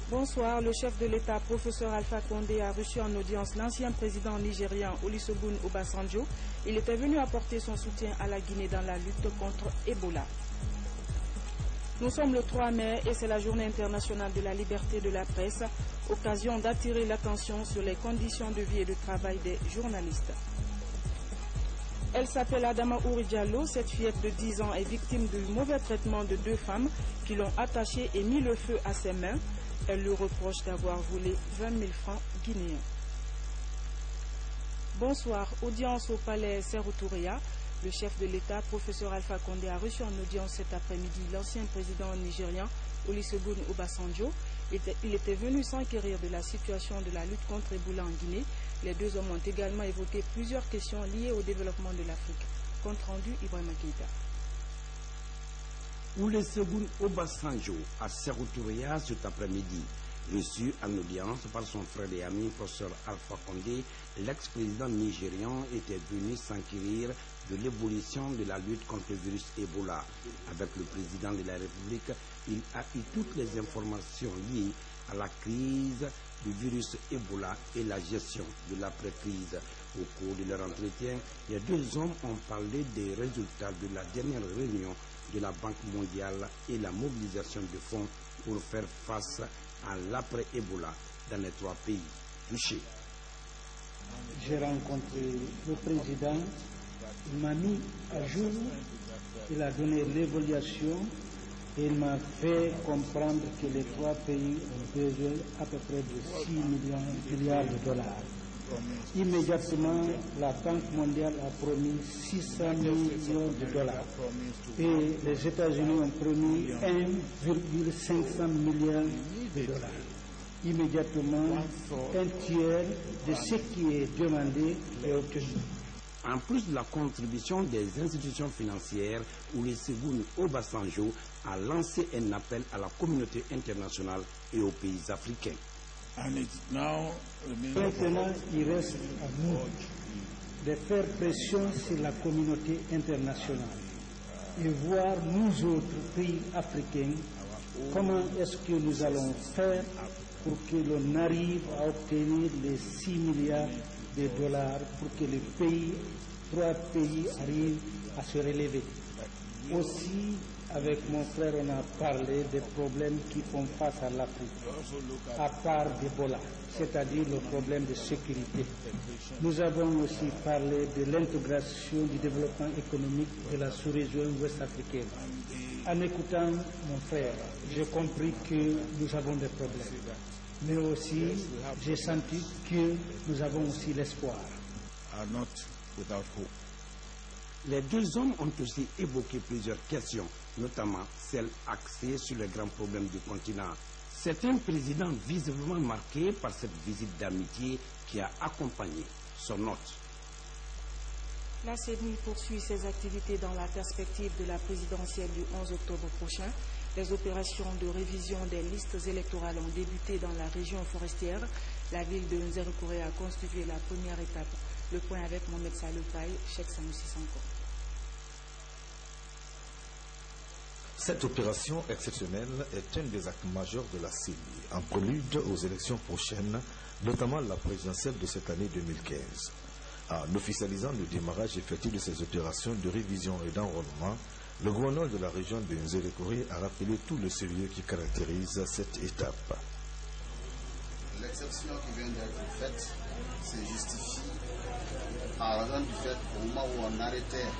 Bonsoir, le chef de l'État, professeur Alpha Condé, a reçu en audience l'ancien président nigérian Olusegun Obasanjo. Il était venu apporter son soutien à la Guinée dans la lutte contre Ebola. Nous sommes le 3 mai et c'est la journée internationale de la liberté de la presse, occasion d'attirer l'attention sur les conditions de vie et de travail des journalistes. Elle s'appelle Adama Ouri Diallo. Cette fillette de 10 ans est victime du mauvais traitement de 2 femmes qui l'ont attachée et mis le feu à ses mains. Elle lui reproche d'avoir volé 20 000 francs guinéens. Bonsoir, audience au palais Sékou-Touré. Le chef de l'État, professeur Alpha Condé, a reçu en audience cet après-midi l'ancien président nigérian Olusegun Obasanjo. Il était venu s'enquérir de la situation de la lutte contre Ebola en Guinée. Les deux hommes ont également évoqué plusieurs questions liées au développement de l'Afrique. Compte rendu, Ibrahima Keïta. Olusegun Obasanjo à Sékou-Touré cet après-midi. Reçu en audience par son frère et ami professeur Alpha Condé, l'ex-président nigérian était venu s'enquérir de l'évolution de la lutte contre le virus Ebola. Avec le président de la République, il a eu toutes les informations liées à la crise du virus Ebola et la gestion de l'après-crise. Au cours de leur entretien, les deux hommes ont parlé des résultats de la dernière réunion de la Banque mondiale et la mobilisation de fonds pour faire face à l'après-Ebola dans les 3 pays touchés. J'ai rencontré le président, il m'a mis à jour, il a donné l'évaluation et il m'a fait comprendre que les 3 pays ont besoin à peu près de 6 milliards de dollars. Immédiatement, la Banque mondiale a promis 600 millions de dollars et les États-Unis ont promis 1,5 milliard de dollars. Immédiatement, un tiers de ce qui est demandé est obtenu. En plus de la contribution des institutions financières, Olusegun Obasanjo a lancé un appel à la communauté internationale et aux pays africains. Maintenant, il reste à nous de faire pression sur la communauté internationale et voir nous autres pays africains comment est-ce que nous allons faire pour que l'on arrive à obtenir les 6 milliards de dollars pour que les pays, 3 pays arrivent à se relever. Aussi, avec mon frère, on a parlé des problèmes qui font face à l'Afrique, à part d'Ebola, c'est-à-dire le problème de sécurité. Nous avons aussi parlé de l'intégration du développement économique de la sous-région ouest-africaine. En écoutant mon frère, j'ai compris que nous avons des problèmes. Mais aussi, j'ai senti que nous avons aussi l'espoir. Les deux hommes ont aussi évoqué plusieurs questions, notamment celles axées sur les grands problèmes du continent. C'est un président visiblement marqué par cette visite d'amitié qui a accompagné son hôte. La CENI poursuit ses activités dans la perspective de la présidentielle du 11 octobre prochain. Les opérations de révision des listes électorales ont débuté dans la région forestière. La ville de Nzérékouré a constitué la première étape. Le point avec Mohamed Salopaï, Cheikh Sanoussi Sanko. Cette opération exceptionnelle est un des actes majeurs de la CENI, en prélude aux élections prochaines, notamment la présidentielle de cette année 2015. En officialisant le démarrage effectif de ces opérations de révision et d'enrôlement, le gouverneur de la région de Nzérékouré a rappelé tout le sérieux qui caractérise cette étape. L'exception qui vient d'être faite se justifie en raison du fait qu'au moment où on arrêtait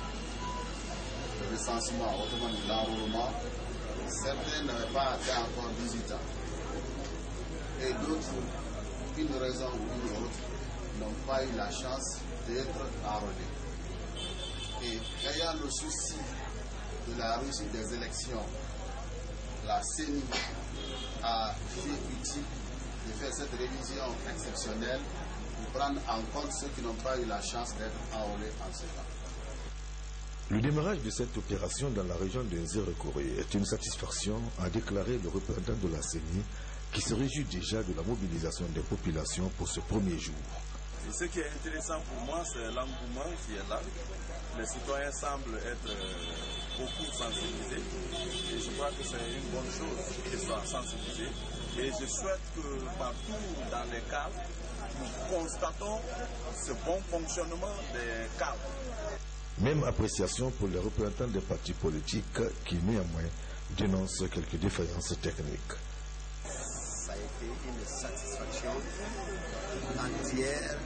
le recensement, autrement dit l'enrôlement, certains n'avaient pas atteint encore 18 ans. Et d'autres, pour une raison ou une autre, n'ont pas eu la chance d'être enrôlés. Et ayant le souci de la réussite des élections, la CENI a fait utile de faire cette révision exceptionnelle pour prendre en compte ceux qui n'ont pas eu la chance d'être enrôlés en ce temps. Le démarrage de cette opération dans la région de Nzérékouré est une satisfaction, a déclaré le représentant de la CENI, qui se réjouit déjà de la mobilisation des populations pour ce premier jour. Et ce qui est intéressant pour moi, c'est l'engouement qui est là. Les citoyens semblent être beaucoup sensibilisés. Et je crois que c'est une bonne chose qu'ils soient sensibilisés. Et je souhaite que partout dans les caves, nous constatons ce bon fonctionnement des caves. Même appréciation pour les représentants des partis politiques qui néanmoins dénoncent quelques défaillances techniques. Ça a été une satisfaction entière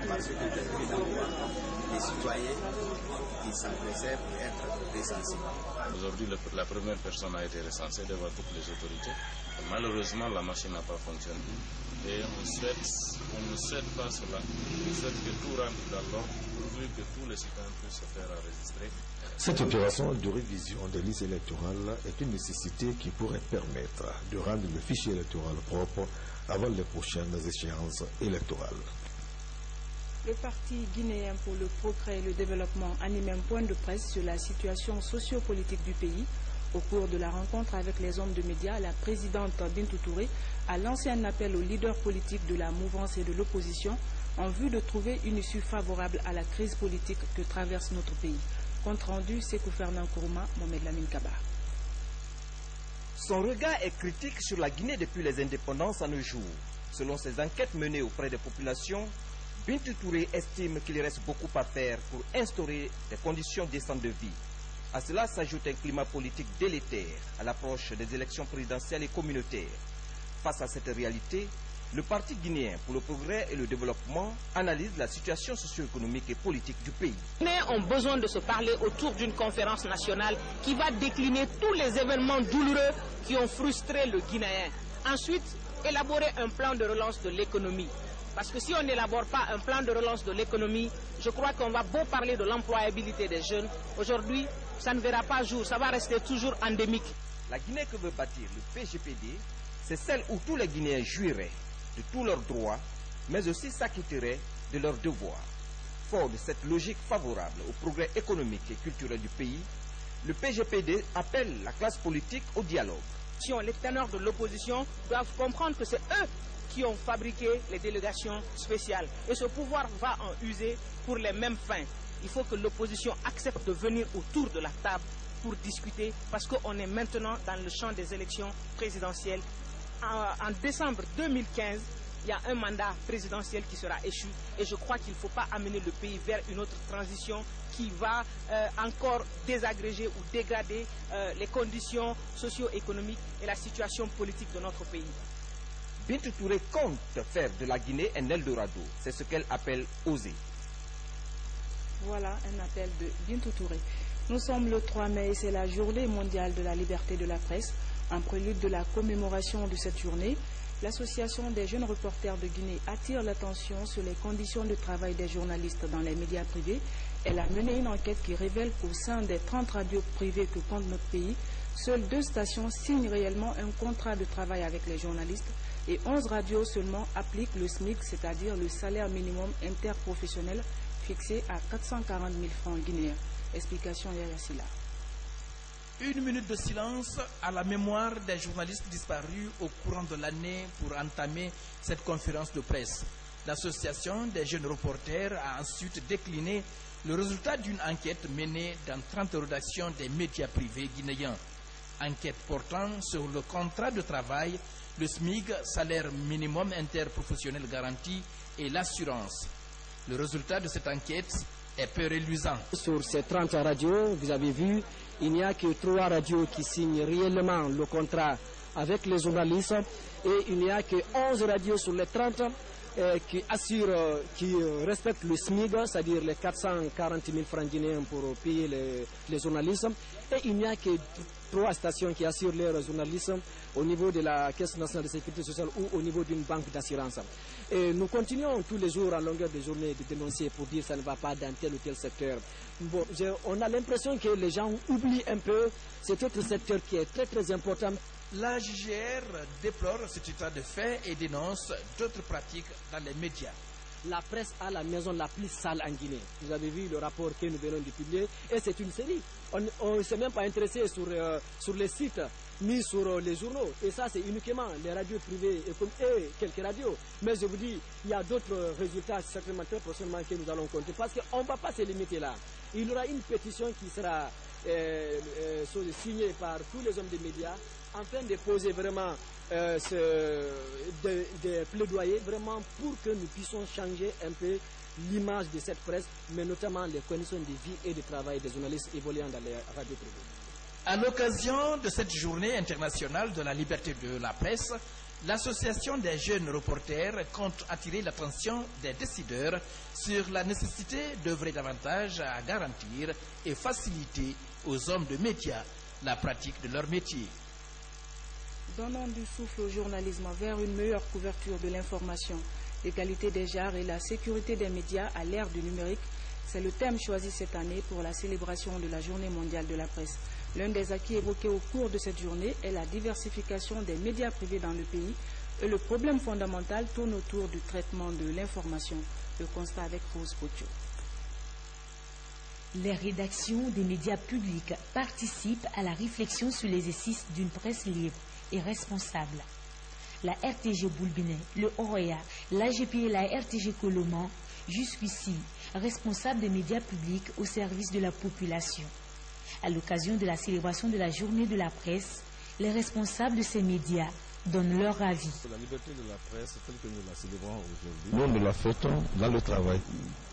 parce que j'ai vu des citoyens qui s'empressaient pour être recensés. Aujourd'hui, la première personne a été recensée devant toutes les autorités. Malheureusement, la machine n'a pas fonctionné. Et on ne souhaite pas cela. On souhaite que tout rentre dans l'ordre, pourvu que tous les citoyens puissent se faire enregistrer. Cette opération de révision des listes électorales est une nécessité qui pourrait permettre de rendre le fichier électoral propre avant les prochaines échéances électorales. Le Parti guinéen pour le progrès et le développement anime un point de presse sur la situation sociopolitique du pays. Au cours de la rencontre avec les hommes de médias, la présidente Bintou Touré a lancé un appel aux leaders politiques de la mouvance et de l'opposition en vue de trouver une issue favorable à la crise politique que traverse notre pays. Compte rendu, Sékou Fernand Kourouma, Mohamed Lamine Kaba. Son regard est critique sur la Guinée depuis les indépendances à nos jours. Selon ses enquêtes menées auprès des populations, Bintou Touré estime qu'il reste beaucoup à faire pour instaurer des conditions décentes de vie. À cela s'ajoute un climat politique délétère à l'approche des élections présidentielles et communautaires. Face à cette réalité, le Parti guinéen pour le progrès et le développement analyse la situation socio-économique et politique du pays. Les Guinéens ont besoin de se parler autour d'une conférence nationale qui va décliner tous les événements douloureux qui ont frustré le Guinéen. Ensuite, élaborer un plan de relance de l'économie. Parce que si on n'élabore pas un plan de relance de l'économie, je crois qu'on va beau parler de l'employabilité des jeunes. Aujourd'hui, ça ne verra pas jour, ça va rester toujours endémique. La Guinée que veut bâtir le PGPD, c'est celle où tous les Guinéens jouiraient de tous leurs droits, mais aussi s'acquitteraient de leurs devoirs. Fort de cette logique favorable au progrès économique et culturel du pays, le PGPD appelle la classe politique au dialogue. Les ténors de l'opposition doivent comprendre que c'est eux qui ont fabriqué les délégations spéciales. Et ce pouvoir va en user pour les mêmes fins. Il faut que l'opposition accepte de venir autour de la table pour discuter, parce qu'on est maintenant dans le champ des élections présidentielles. En décembre 2015, il y a un mandat présidentiel qui sera échu. Et je crois qu'il ne faut pas amener le pays vers une autre transition qui va encore désagréger ou dégrader les conditions socio-économiques et la situation politique de notre pays. Bintou Touré compte faire de la Guinée un Eldorado. C'est ce qu'elle appelle oser. Voilà un appel de Bintou Touré. Nous sommes le 3 mai et c'est la journée mondiale de la liberté de la presse. En prélude de la commémoration de cette journée, l'Association des jeunes reporters de Guinée attire l'attention sur les conditions de travail des journalistes dans les médias privés. Elle a mené une enquête qui révèle qu'au sein des 30 radios privées que compte notre pays, seules 2 stations signent réellement un contrat de travail avec les journalistes et 11 radios seulement appliquent le SMIC, c'est-à-dire le salaire minimum interprofessionnel fixé à 440 000 francs guinéens. Explication Yaya Silla. Une minute de silence à la mémoire des journalistes disparus au courant de l'année pour entamer cette conférence de presse. L'association des jeunes reporters a ensuite décliné le résultat d'une enquête menée dans 30 rédactions des médias privés guinéens. Enquête portant sur le contrat de travail, le SMIG, salaire minimum interprofessionnel garanti, et l'assurance. Le résultat de cette enquête est peu reluisant. Sur ces 30 radios, vous avez vu, il n'y a que 3 radios qui signent réellement le contrat avec les journalistes et il n'y a que 11 radios sur les 30 qui assurent, qui respectent le SMIG, c'est-à-dire les 440 000 francs guinéens pour payer les journalistes. Et il n'y a que 3 stations qui assurent les journalistes au niveau de la Caisse nationale de sécurité sociale ou au niveau d'une banque d'assurance. Et nous continuons tous les jours à longueur de journée de dénoncer pour dire que ça ne va pas dans tel ou tel secteur. Bon, on a l'impression que les gens oublient un peu cet autre secteur qui est très très important. La JGR déplore cet état de fait et dénonce d'autres pratiques dans les médias. La presse a la maison la plus sale en Guinée. Vous avez vu le rapport que nous venons de publier et c'est une série. On ne s'est même pas intéressé sur les sites ni sur les journaux. Et ça, c'est uniquement les radios privées et quelques radios. Mais je vous dis, il y a d'autres résultats certainement très prochainement que nous allons compter parce qu'on ne va pas se limiter là. Il y aura une pétition qui sera signée par tous les hommes des médias afin de poser vraiment des plaidoyers vraiment pour que nous puissions changer un peu l'image de cette presse, mais notamment les conditions de vie et de travail des journalistes évoluant dans les radios privées. À l'occasion de cette journée internationale de la liberté de la presse, l'Association des jeunes reporters compte attirer l'attention des décideurs sur la nécessité d'œuvrer davantage à garantir et faciliter aux hommes de médias la pratique de leur métier. Donnant du souffle au journalisme vers une meilleure couverture de l'information, l'égalité des genres et la sécurité des médias à l'ère du numérique, c'est le thème choisi cette année pour la célébration de la Journée mondiale de la presse. L'un des acquis évoqués au cours de cette journée est la diversification des médias privés dans le pays et le problème fondamental tourne autour du traitement de l'information. Le constat avec Rose Pocho. Les rédactions des médias publics participent à la réflexion sur l'exercice d'une presse libre et responsable. La RTG Boulbinet, le OREA, l'AGP et la RTG Coloman, jusqu'ici responsables des médias publics au service de la population. À l'occasion de la célébration de la journée de la presse, les responsables de ces médias donnent leur avis. La liberté de la presse, telle que nous la célébrons aujourd'hui, nous la fêtons dans le travail.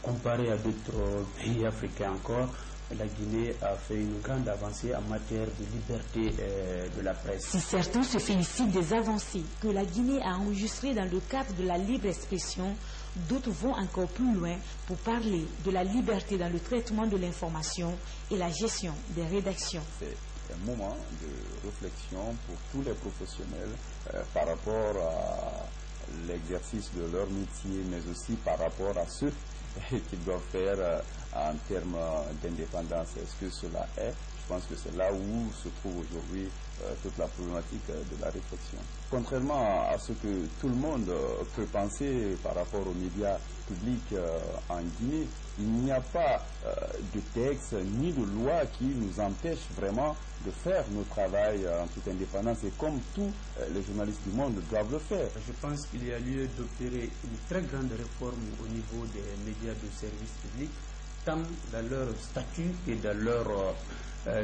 Comparé à d'autres pays africains encore, la Guinée a fait une grande avancée en matière de liberté de la presse. Si certains se félicitent des avancées que la Guinée a enregistrées dans le cadre de la libre expression, d'autres vont encore plus loin pour parler de la liberté dans le traitement de l'information et la gestion des rédactions. C'est un moment de réflexion pour tous les professionnels par rapport à l'exercice de leur métier, mais aussi par rapport à ceux qu'ils doivent faire en termes d'indépendance. Est-ce que cela est? Je pense que c'est là où se trouve aujourd'hui toute la problématique de la réflexion. Contrairement à ce que tout le monde peut penser par rapport aux médias publics en Guinée, il n'y a pas de texte ni de loi qui nous empêche vraiment de faire notre travail en toute indépendance et comme tous les journalistes du monde doivent le faire. Je pense qu'il y a lieu d'opérer une très grande réforme au niveau des médias de service public, tant dans leur statut que dans leur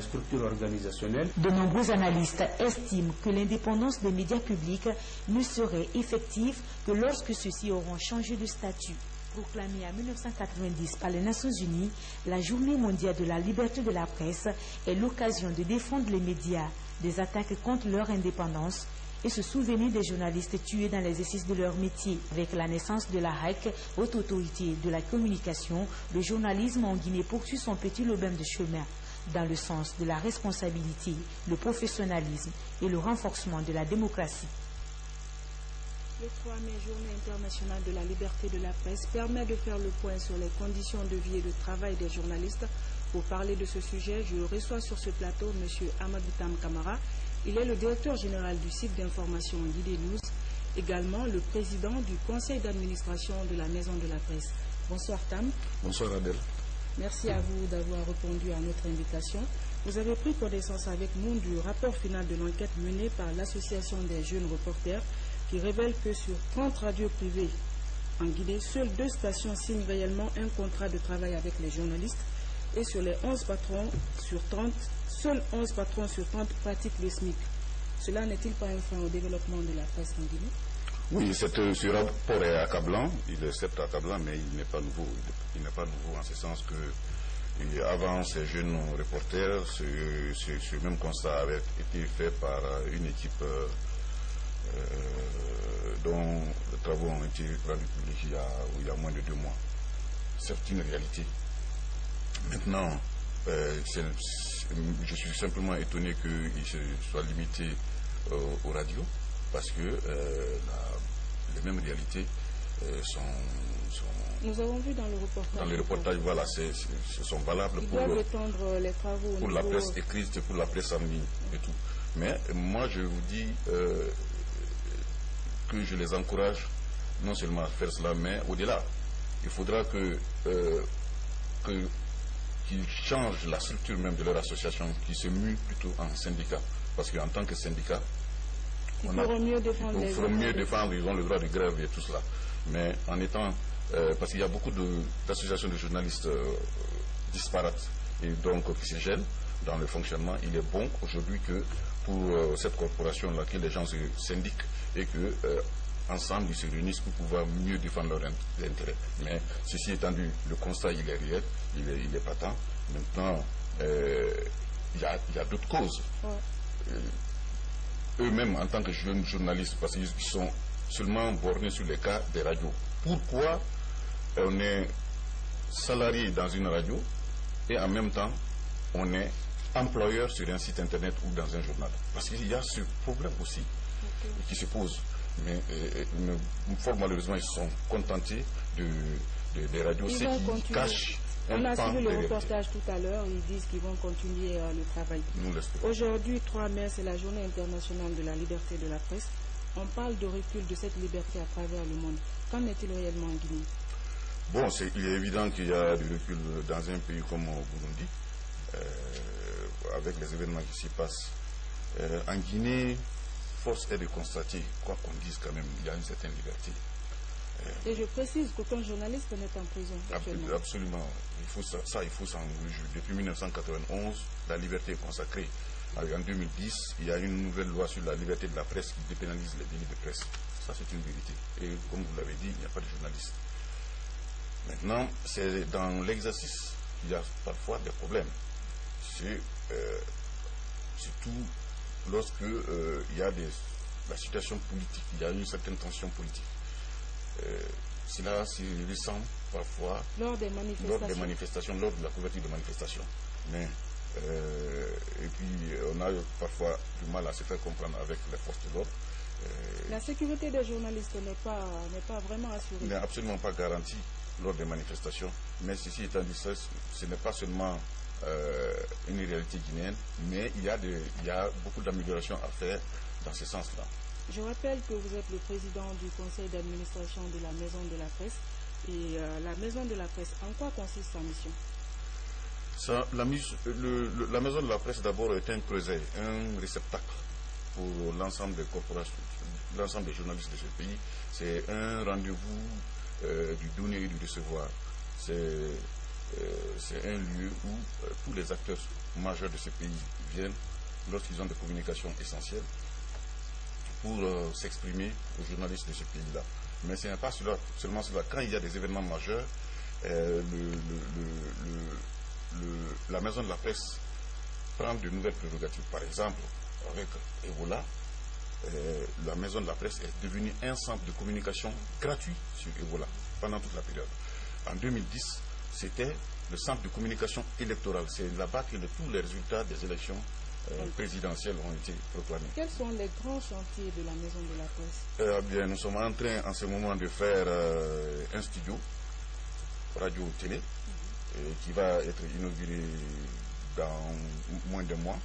structure organisationnelle. De nombreux analystes estiment que l'indépendance des médias publics ne serait effective que lorsque ceux-ci auront changé de statut. Proclamée en 1990 par les Nations Unies, la Journée mondiale de la liberté de la presse est l'occasion de défendre les médias des attaques contre leur indépendance et se souvenir des journalistes tués dans l'exercice de leur métier. Avec la naissance de la HAC, Haute Autorité de la Communication, le journalisme en Guinée poursuit son petit lobin de chemin dans le sens de la responsabilité, le professionnalisme et le renforcement de la démocratie. Le 3 mai, Journée internationale de la liberté de la presse, permet de faire le point sur les conditions de vie et de travail des journalistes. Pour parler de ce sujet, je reçois sur ce plateau M. Amadou Tam Kamara. Il est le directeur général du site d'information Guinée News, également le président du conseil d'administration de la Maison de la Presse. Bonsoir Tam. Bonsoir Adèle. Merci à vous d'avoir répondu à notre invitation. Vous avez pris connaissance avec nous du rapport final de l'enquête menée par l'Association des jeunes reporters qui révèle que sur 30 radios privées en Guinée, seules 2 stations signent réellement un contrat de travail avec les journalistes et sur les 11 patrons sur 30, seuls 11 patrons sur 30 pratiquent le SMIC. Cela n'est-il pas un frein au développement de la presse en Guinée? Oui, ce rapport est accablant, il est certes accablant, mais il n'est pas nouveau. Il n'est pas nouveau en ce sens que avant ces jeunes reporters, ce même constat avait été fait par une équipe dont les travaux ont été rendus publics il y a moins de 2 mois. C'est une réalité. Maintenant, je suis simplement étonné qu'il se soit limité aux radios, parce que les mêmes réalités nous avons vu dans le reportage. Dans les reportages, voilà, ce sont valables pour la presse écrite, pour la presse en ligne et tout. Mais moi, je vous dis que je les encourage non seulement à faire cela, mais au-delà. Il faudra qu'ils changent la structure même de leur association, qu'ils se muent plutôt en syndicat. Parce qu'en tant que syndicat, il faudra mieux défendre, ils ont le droit de grève et tout cela. Mais en étant, parce qu'il y a beaucoup d'associations de journalistes disparates et donc qui se gênent dans le fonctionnement. Il est bon aujourd'hui que pour cette corporation-là, que les gens se syndiquent et que ensemble ils se réunissent pour pouvoir mieux défendre leurs intérêts. Mais ceci étant dit, le constat il est réel, il est patent. Maintenant, il y a d'autres causes. Eux-mêmes, en tant que jeunes journalistes, parce qu'ils sont seulement bornés sur les cas des radios. Pourquoi on est salarié dans une radio et en même temps on est employeur sur un site internet ou dans un journal? Parce qu'il y a ce problème aussi qui se pose. Mais fort malheureusement, ils se sont contentés des radios. C'est qui cachent. On a suivi le reportage tout à l'heure, ils disent qu'ils vont continuer le travail. Aujourd'hui, 3 mai, c'est la journée internationale de la liberté de la presse. On parle de recul de cette liberté à travers le monde. Qu'en est-il réellement en Guinée? Bon, il est évident qu'il y a du recul dans un pays comme au Burundi, avec les événements qui s'y passent. En Guinée, force est de constater, quoi qu'on dise quand même, il y a une certaine liberté. Et je précise qu'aucun journaliste n'est en prison. Absolument. Il faut s'en réjouir. Depuis 1991, la liberté est consacrée. En 2010, il y a une nouvelle loi sur la liberté de la presse qui dépénalise les délits de presse. Ça, c'est une vérité. Et comme vous l'avez dit, il n'y a pas de journalistes. Maintenant, c'est dans l'exercice qu'il y a parfois des problèmes. C'est surtout lorsque il y a la situation politique, il y a une certaine tension politique. Cela se ressent parfois lors des manifestations, lors de la couverture de manifestations. Mais, et puis, on a parfois du mal à se faire comprendre avec les forces de l'ordre. La sécurité des journalistes n'est pas vraiment assurée. Elle n'est absolument pas garantie lors des manifestations. Mais ceci étant dit, ce n'est pas seulement une réalité guinéenne, mais il y a beaucoup d'améliorations à faire dans ce sens-là. Je rappelle que vous êtes le président du conseil d'administration de la Maison de la Presse. Et la Maison de la Presse, en quoi consiste sa mission? La Maison de la Presse d'abord est un creuset, un réceptacle pour l'ensemble des corporations, l'ensemble des journalistes de ce pays. C'est un rendez-vous du donner et du recevoir. C'est un lieu où tous les acteurs majeurs de ce pays viennent lorsqu'ils ont des communications essentielles pour s'exprimer aux journalistes de ce pays-là. Mais ce n'est pas seulement cela. Quand il y a des événements majeurs, la Maison de la Presse prend de nouvelles prérogatives. Par exemple, avec Ebola, la Maison de la Presse est devenue un centre de communication gratuit sur Ebola pendant toute la période. En 2010, c'était le centre de communication électorale. C'est là-bas que tous les résultats des élections présidentielles ont été proclamés. Quels sont les grands chantiers de la Maison de la Presse? Bien, nous sommes en train en ce moment de faire un studio radio-télé qui va être inauguré dans moins d'un mois.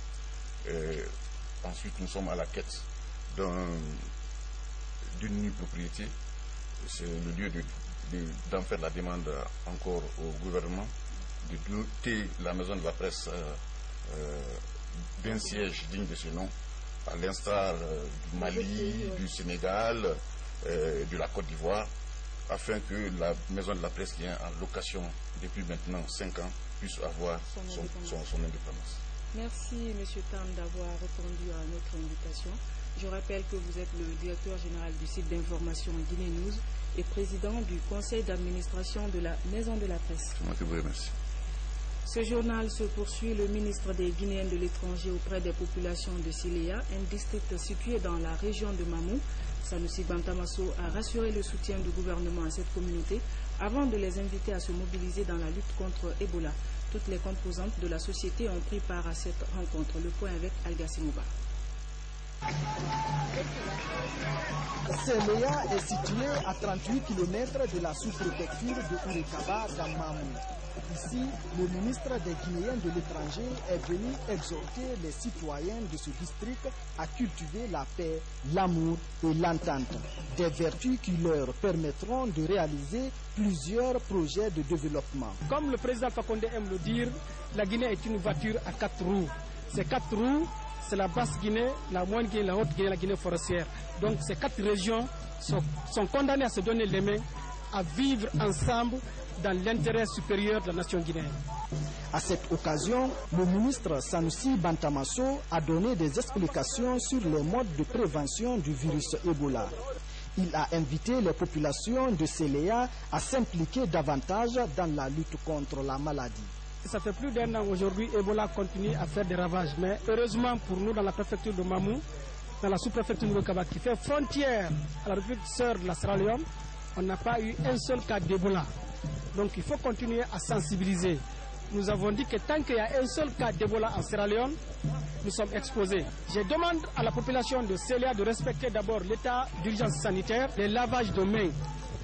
Ensuite, nous sommes à la quête d'une nue propriété. C'est le lieu d'en faire la demande encore au gouvernement, de doter la Maison de la Presse d'un siège digne de ce nom, à l'instar du Mali, du Sénégal, de la Côte d'Ivoire, afin que la Maison de la Presse qui est en location depuis maintenant 5 ans puisse avoir son indépendance. Merci M. Tam d'avoir répondu à notre invitation. Je rappelle que vous êtes le directeur général du site d'information Guinée News et président du conseil d'administration de la Maison de la Presse. Merci. Ce journal se poursuit. Le ministre des Guinéens de l'étranger auprès des populations de Siléa, un district situé dans la région de Mamou, Sanusi Bantamasso, a rassuré le soutien du gouvernement à cette communauté avant de les inviter à se mobiliser dans la lutte contre Ebola. Toutes les composantes de la société ont pris part à cette rencontre. Le point avec Algassi Mouba. Siléa est situé à 38 km de la sous-préfecture de Ourekaba dans Mamou. Ici, le ministre des Guinéens de l'étranger est venu exhorter les citoyens de ce district à cultiver la paix, l'amour et l'entente, des vertus qui leur permettront de réaliser plusieurs projets de développement. Comme le président Fakonde aime le dire, la Guinée est une voiture à 4 roues. Ces 4 roues, c'est la basse Guinée, la moyenne Guinée, la haute Guinée, la Guinée forestière. Donc ces 4 régions sont condamnées à se donner les mains à vivre ensemble dans l'intérêt supérieur de la nation guinéenne. À cette occasion, le ministre Sanoussi Bantamasso a donné des explications sur les modes de prévention du virus Ebola. Il a invité les populations de Séléa à s'impliquer davantage dans la lutte contre la maladie. Ça fait plus d'un an aujourd'hui, Ebola continue à faire des ravages. Mais heureusement pour nous, dans la préfecture de Mamou, dans la sous-préfecture de Kaba, qui fait frontière à la République sœur de la Sierra Leone, on n'a pas eu un seul cas d'Ebola. Donc il faut continuer à sensibiliser. Nous avons dit que tant qu'il y a un seul cas d'Ebola en Sierra Leone, nous sommes exposés. Je demande à la population de Séléa de respecter d'abord l'état d'urgence sanitaire, les lavages de mains,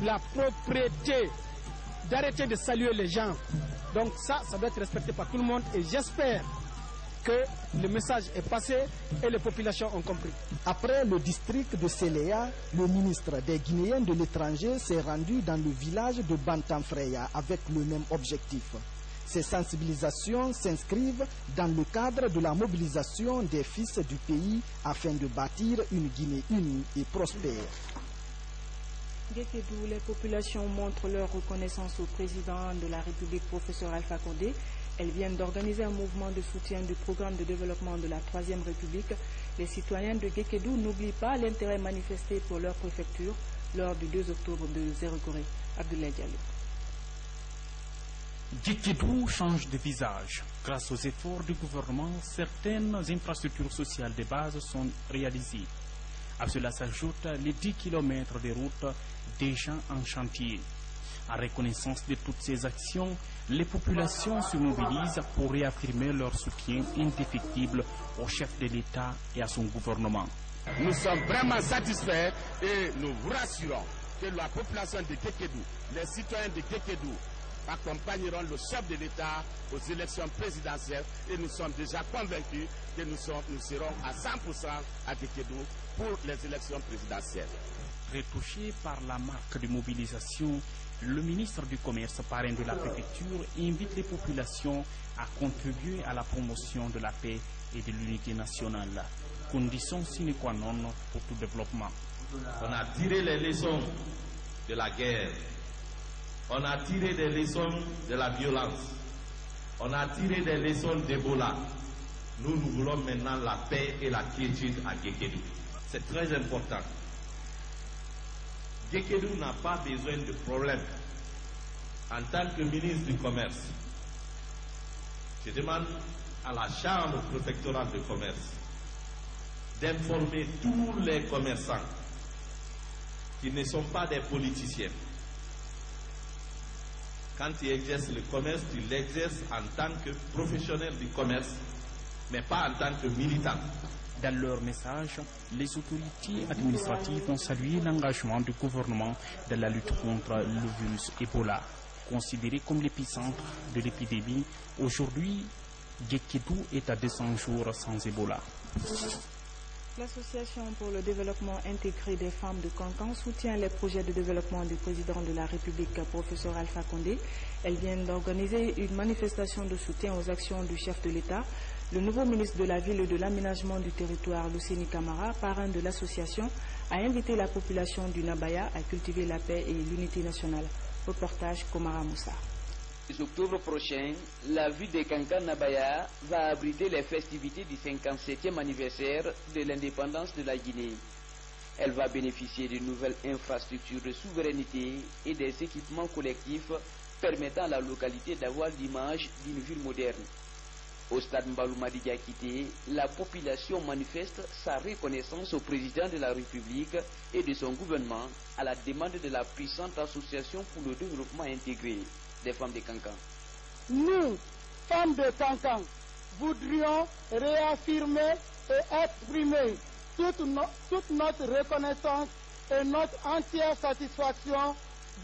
la propriété, d'arrêter de saluer les gens. Donc ça doit être respecté par tout le monde et j'espère que le message est passé et les populations ont compris. Après le district de Séléa, le ministre des Guinéens de l'étranger s'est rendu dans le village de Bantanfreya avec le même objectif. Ces sensibilisations s'inscrivent dans le cadre de la mobilisation des fils du pays afin de bâtir une Guinée unie et prospère. Guékédou, les populations montrent leur reconnaissance au président de la République, professeur Alpha Condé. Elles viennent d'organiser un mouvement de soutien du programme de développement de la 3e République. Les citoyens de Guékédou n'oublient pas l'intérêt manifesté pour leur préfecture lors du 2 octobre de Zéro-Gorée. Abdoulaye Diallo. Guékédou change de visage. Grâce aux efforts du gouvernement, certaines infrastructures sociales de base sont réalisées. À cela s'ajoutent les 10 km de routes déjà en chantier. En reconnaissance de toutes ces actions, les populations se mobilisent pour réaffirmer leur soutien indéfectible au chef de l'État et à son gouvernement. Nous sommes vraiment satisfaits et nous vous rassurons que la population de Guékédou, les citoyens de Guékédou, accompagneront le chef de l'État aux élections présidentielles et nous sommes déjà convaincus que nous serons à 100% à Guékédou pour les élections présidentielles. Retouché par la marque de mobilisation, le ministre du Commerce, parrain de la préfecture, invite les populations à contribuer à la promotion de la paix et de l'unité nationale, condition sine qua non pour tout développement. On a tiré les leçons de la guerre. On a tiré des leçons de la violence. On a tiré des leçons d'Ebola. Nous voulons maintenant la paix et la quiétude à Guékédou. C'est très important. Guékédou n'a pas besoin de problème. En tant que ministre du Commerce, je demande à la Chambre préfectorale de commerce d'informer tous les commerçants qui ne sont pas des politiciens. Quand tu exerces le commerce, tu l'exerces en tant que professionnel du commerce, mais pas en tant que militant. Dans leur message, les autorités administratives ont salué l'engagement du gouvernement dans la lutte contre le virus Ebola. Considéré comme l'épicentre de l'épidémie, aujourd'hui, Guékédou est à 200 jours sans Ebola. L'Association pour le développement intégré des femmes de Kankan soutient les projets de développement du président de la République, professeur Alpha Condé. Elle vient d'organiser une manifestation de soutien aux actions du chef de l'État. Le nouveau ministre de la Ville et de l'Aménagement du Territoire, Luceni Camara, parrain de l'association, a invité la population du Nabaya à cultiver la paix et l'unité nationale. Reportage Komara Moussa. En octobre prochain, la ville de Kankan-Nabaya va abriter les festivités du 57e anniversaire de l'indépendance de la Guinée. Elle va bénéficier de nouvelles infrastructures de souveraineté et des équipements collectifs permettant à la localité d'avoir l'image d'une ville moderne. Au stade Mbaloumadi Diakité, la population manifeste sa reconnaissance au président de la République et de son gouvernement à la demande de la puissante association pour le développement intégré des femmes de Kankan. Nous, femmes de Kankan, voudrions réaffirmer et exprimer toute notre reconnaissance et notre entière satisfaction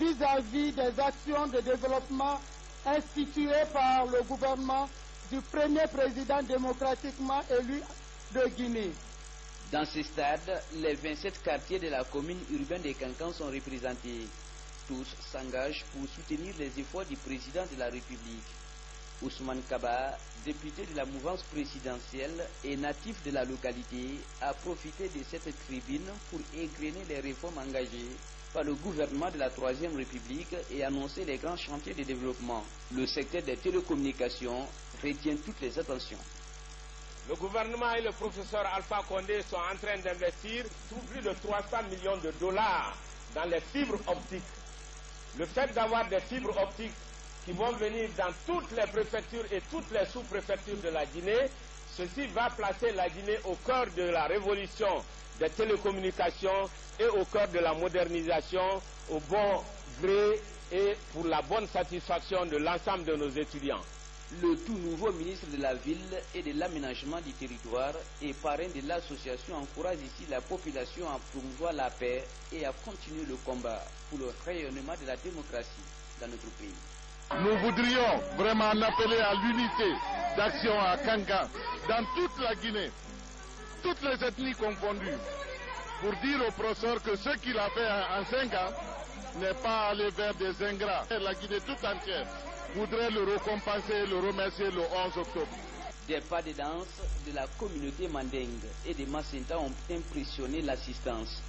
vis-à-vis des actions de développement instituées par le gouvernement du premier président démocratiquement élu de Guinée. Dans ce stade, les 27 quartiers de la commune urbaine de Kankan sont représentés. Tous s'engagent pour soutenir les efforts du président de la République. Ousmane Kaba, député de la mouvance présidentielle et natif de la localité, a profité de cette tribune pour égrener les réformes engagées par le gouvernement de la Troisième République et annoncé les grands chantiers de développement. Le secteur des télécommunications retient toutes les attentions. Le gouvernement et le professeur Alpha Condé sont en train d'investir plus de 300 millions de dollars dans les fibres optiques. Le fait d'avoir des fibres optiques qui vont venir dans toutes les préfectures et toutes les sous-préfectures de la Guinée, ceci va placer la Guinée au cœur de la révolution des télécommunications et au cœur de la modernisation au bon gré et pour la bonne satisfaction de l'ensemble de nos étudiants. Le tout nouveau ministre de la Ville et de l'Aménagement du Territoire et parrain de l'association encourage ici la population à promouvoir la paix et à continuer le combat pour le rayonnement de la démocratie dans notre pays. Nous voudrions vraiment appeler à l'unité d'action à Kanka dans toute la Guinée, toutes les ethnies confondues, pour dire au professeur que ce qu'il a fait en 5 ans n'est pas allé vers des ingrats. La Guinée toute entière voudrait le récompenser, le remercier le 11 octobre. Des pas de danse de la communauté mandingue et de Macenta ont impressionné l'assistance.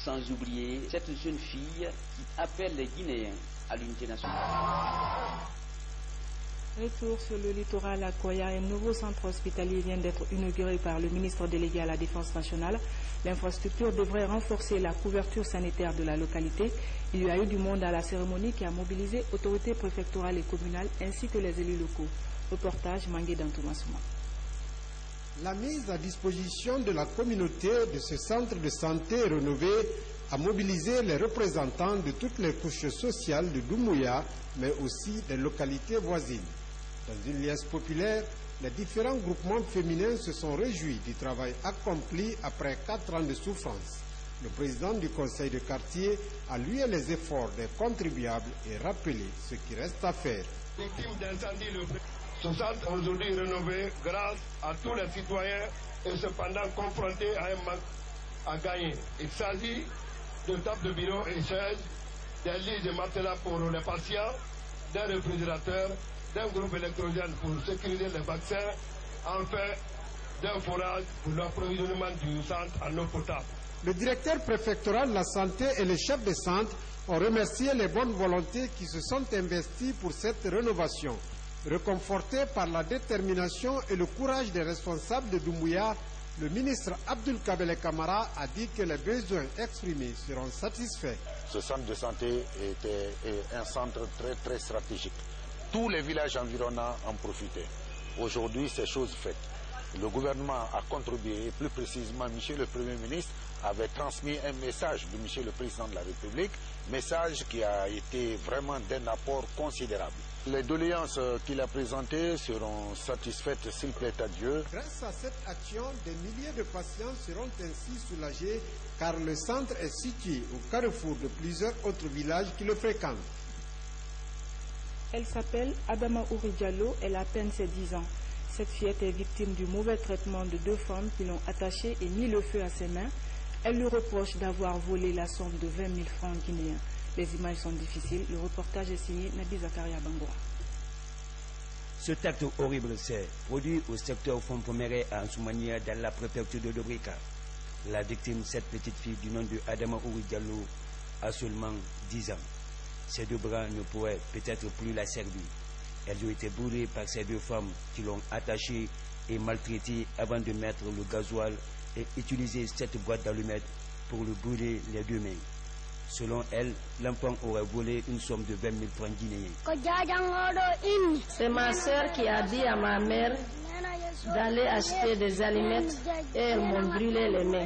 Sans oublier cette jeune fille qui appelle les Guinéens à l'unité nationale. Retour sur le littoral à Koya, un nouveau centre hospitalier vient d'être inauguré par le ministre délégué à la Défense nationale. L'infrastructure devrait renforcer la couverture sanitaire de la localité. Il y a eu du monde à la cérémonie qui a mobilisé autorités préfectorales et communales ainsi que les élus locaux. Reportage Mangué d'Antomasouma. La mise à disposition de la communauté de ce centre de santé rénové a mobilisé les représentants de toutes les couches sociales de Doumbouya, mais aussi des localités voisines. Dans une liesse populaire, les différents groupements féminins se sont réjouis du travail accompli après 4 ans de souffrance. Le président du conseil de quartier a loué les efforts des contribuables et rappelé ce qui reste à faire. Victime d'incendie, ce centre aujourd'hui rénové grâce à tous les citoyens et cependant confrontés à un manque à gagner. Il s'agit de tables de bureau et chaises, des lits de matelas pour les patients, d'un réfrigérateur, d'un groupe électrogène pour sécuriser les vaccins, enfin d'un forage pour l'approvisionnement du centre en eau potable. Le directeur préfectoral de la santé et le chef de centre ont remercié les bonnes volontés qui se sont investies pour cette rénovation. Réconforté par la détermination et le courage des responsables de Doumbouya, le ministre Abdul Kabele Kamara a dit que les besoins exprimés seront satisfaits. Ce centre de santé était un centre très stratégique. Tous les villages environnants en profitaient. Aujourd'hui, c'est chose faite. Le gouvernement a contribué, et plus précisément, M. le Premier ministre avait transmis un message de M. le Président de la République, message qui a été vraiment d'un apport considérable. Les doléances qu'il a présentées seront satisfaites s'il plaît à Dieu. Grâce à cette action, des milliers de patients seront ainsi soulagés car le centre est situé au carrefour de plusieurs autres villages qui le fréquentent. Elle s'appelle Adama Ouri Diallo, elle a à peine ses 10 ans. Cette fillette est victime du mauvais traitement de 2 femmes qui l'ont attachée et mis le feu à ses mains. Elle lui reproche d'avoir volé la somme de 20 000 francs guinéens. Les images sont difficiles. Le reportage est signé Nabi Zakaria Bangoa. Cet acte horrible s'est produit au secteur Fompomere à Ansoumania dans la préfecture de Dobrika. La victime, cette petite fille du nom de Adama Ouri Diallo, a seulement 10 ans. Ses 2 bras ne pourraient peut-être plus la servir. Elles ont été brûlées par ces 2 femmes qui l'ont attachée et maltraitée avant de mettre le gasoil et utiliser cette boîte d'allumettes pour le brûler les 2 mains. Selon elle, l'enfant aurait volé une somme de 20 000 francs guinéens. C'est ma soeur qui a dit à ma mère d'aller acheter des allumettes et elles m'ont brûlé les mains.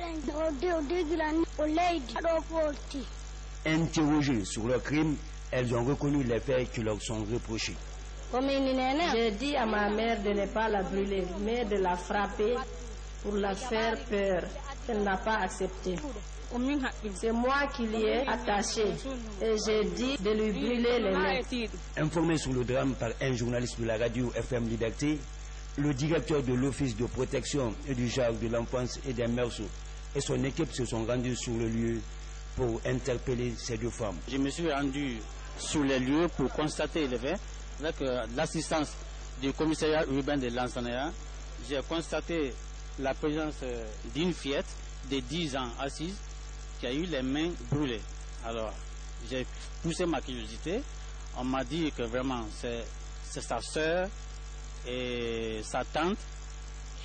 Interrogées sur leur crime, elles ont reconnu les faits qui leur sont reprochés. J'ai dit à ma mère de ne pas la brûler, mais de la frapper pour la faire peur. Elle n'a pas accepté. C'est moi qui l'y ai attaché et j'ai dit de lui brûler les mains. Informé sur le drame par un journaliste de la radio FM Liberté, le directeur de l'Office de protection et du genre de l'enfance et des mœurs et son équipe se sont rendus sur le lieu pour interpeller ces 2 femmes. Je me suis rendu sur les lieux pour constater les faits avec l'assistance du commissariat urbain de Lansana. J'ai constaté la présence d'une fillette de 10 ans assise qui a eu les mains brûlées. Alors, j'ai poussé ma curiosité. On m'a dit que vraiment, c'est sa soeur et sa tante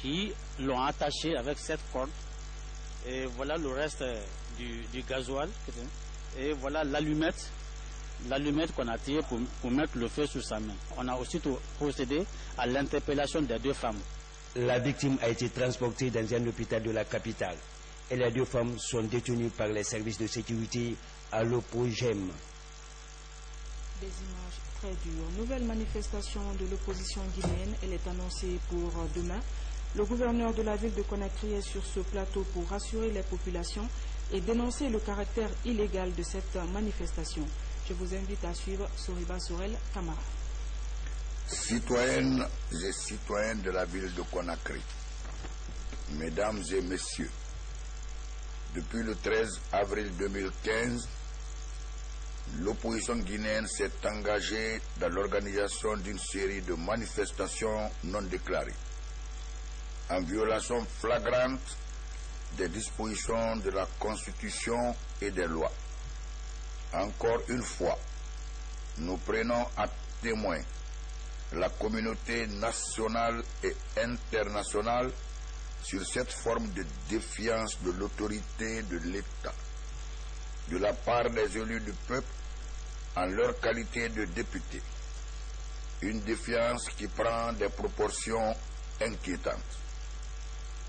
qui l'ont attaché avec cette corde. Et voilà le reste du gasoil. Et voilà l'allumette qu'on a tirée pour mettre le feu sur sa main. On a aussi procédé à l'interpellation des 2 femmes. La victime a été transportée dans un hôpital de la capitale. Et les 2 femmes sont détenues par les services de sécurité à l'Opogem. Des images très dures. Nouvelle manifestation de l'opposition guinéenne. Elle est annoncée pour demain. Le gouverneur de la ville de Conakry est sur ce plateau pour rassurer les populations et dénoncer le caractère illégal de cette manifestation. Je vous invite à suivre Soriba Sorel Kamara. Citoyennes et citoyens de la ville de Conakry, mesdames et messieurs, depuis le 13 avril 2015, l'opposition guinéenne s'est engagée dans l'organisation d'une série de manifestations non déclarées, en violation flagrante des dispositions de la Constitution et des lois. Encore une fois, nous prenons à témoin la communauté nationale et internationale sur cette forme de défiance de l'autorité de l'État, de la part des élus du peuple en leur qualité de députés. Une défiance qui prend des proportions inquiétantes.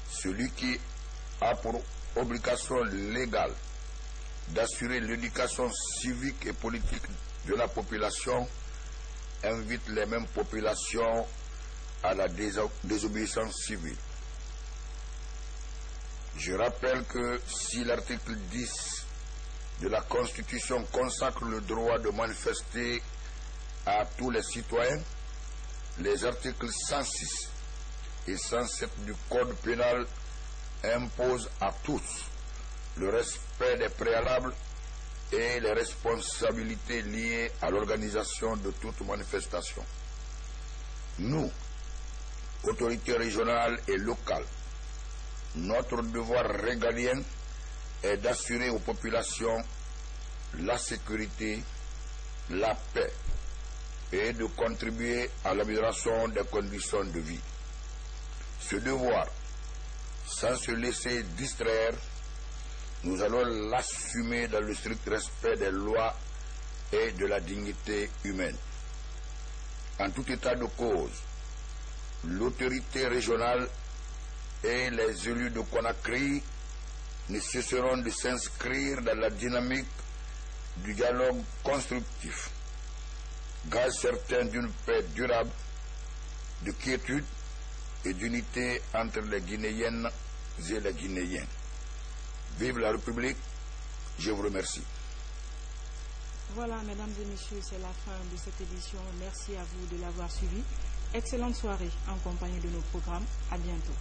Celui qui a pour obligation légale d'assurer l'éducation civique et politique de la population invite les mêmes populations à la désobéissance civile. Je rappelle que si l'article 10 de la Constitution consacre le droit de manifester à tous les citoyens, les articles 106 et 107 du Code pénal imposent à tous le respect des préalables et les responsabilités liées à l'organisation de toute manifestation. Nous, autorités régionales et locales, notre devoir régalien est d'assurer aux populations la sécurité, la paix et de contribuer à l'amélioration des conditions de vie. Ce devoir, sans se laisser distraire, nous allons l'assumer dans le strict respect des lois et de la dignité humaine. En tout état de cause, l'autorité régionale et les élus de Conakry ne cesseront de s'inscrire dans la dynamique du dialogue constructif, gage certain d'une paix durable, de quiétude et d'unité entre les Guinéennes et les Guinéens. Vive la République, je vous remercie. Voilà, mesdames et messieurs, c'est la fin de cette édition. Merci à vous de l'avoir suivi. Excellente soirée en compagnie de nos programmes. À bientôt.